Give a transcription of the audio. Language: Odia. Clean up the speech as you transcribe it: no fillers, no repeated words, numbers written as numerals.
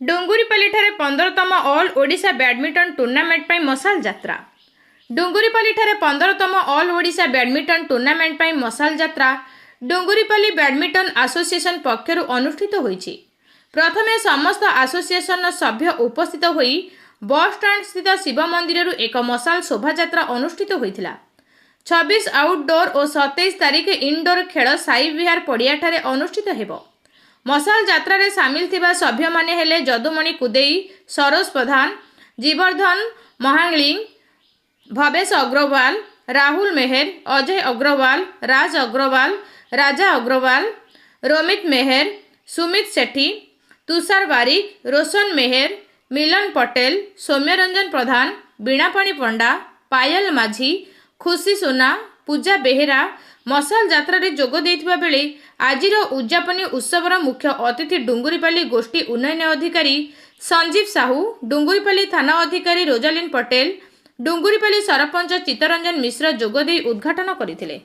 ଡୁଙ୍ଗୁରିପାଲିଠାରେ 15ତମ ଅଲ୍ ଓଡ଼ିଶା ବ୍ୟାଡମିଣ୍ଟନ ଟୁର୍ଣ୍ଣାମେଣ୍ଟ ପାଇଁ ମଶାଲ ଯାତ୍ରା। ଡୁଙ୍ଗୁରିପାଲିଠାରେ 15ତମ ଅଲ୍ ଓଡ଼ିଶା ବ୍ୟାଡମିଣ୍ଟନ ଟୁର୍ଣ୍ଣାମେଣ୍ଟ ପାଇଁ ମଶାଲ ଯାତ୍ରା ଡୁଙ୍ଗୁରିପାଲି ବ୍ୟାଡମିଣ୍ଟନ ଆସୋସିଏସନ ପକ୍ଷରୁ ଅନୁଷ୍ଠିତ ହୋଇଛି। ପ୍ରଥମେ ସମସ୍ତ ଆସୋସିଏସନର ସଭ୍ୟ ଉପସ୍ଥିତ ହୋଇ ବସ୍ଷ୍ଟାଣ୍ଡ ସ୍ଥିତ ଶିବ ମନ୍ଦିରରୁ ଏକ ମଶାଲ ଶୋଭାଯାତ୍ରା ଅନୁଷ୍ଠିତ ହୋଇଥିଲା। 26 ଆଉଟଡୋର ଓ 27 ତାରିଖ ଇନଡୋର ଖେଳ ସାଇ ବିହାର ପଡ଼ିଆଠାରେ ଅନୁଷ୍ଠିତ ହେବ। ମଶାଲ ଯାତ୍ରାରେ ସାମିଲ ଥିବା ସଭ୍ୟମାନେ ହେଲେ ଯଦୁମଣି କୁଦେଇ, ସରୋଜ ପ୍ରଧାନ, ଜୀବର୍ଦ୍ଧନ ମହାଳିଂ, ଭବେଶ ଅଗ୍ରୱାଲ, ରାହୁଲ ମେହେର, ଅଜୟ ଅଗ୍ରୱାଲ, ରାଜ ଅଗ୍ରୱାଲ, ରାଜା ଅଗ୍ରୱାଲ, ରୋମିତ ମେହେର, ସୁମିତ ସେଠୀ, ତୁଷାର ବାରିକ, ରୋଶନ ମେହେର, ମିଲନ ପଟେଲ, ସୌମ୍ୟରଞ୍ଜନ ପ୍ରଧାନ, ବୀଣାପାଣି ପଣ୍ଡା, ପାୟଲ ମାଝୀ, ଖୁସି ସୁନା, ପୂଜା ବେହେରା ମଶାଲ ଯାତ୍ରାରେ ଯୋଗ ଦେଇଥିବା ବେଳେ ଆଜିର ଉଦ୍ଯାପନୀ ଉତ୍ସବର ମୁଖ୍ୟ ଅତିଥି ଡୁଙ୍ଗୁରିପାଲି ଗୋଷ୍ଠୀ ଉନ୍ନୟନ ଅଧିକାରୀ ସଞ୍ଜୀବ ସାହୁ, ଡୁଙ୍ଗୁରିପାଲି ଥାନା ଅଧିକାରୀ ରୋଜାଲିନ ପଟେଲ, ଡୁଙ୍ଗୁରିପାଲି ସରପଞ୍ଚ ଚିତ୍ତରଞ୍ଜନ ମିଶ୍ର ଯୋଗଦେଇ ଉଦ୍ଘାଟନ କରିଥିଲେ।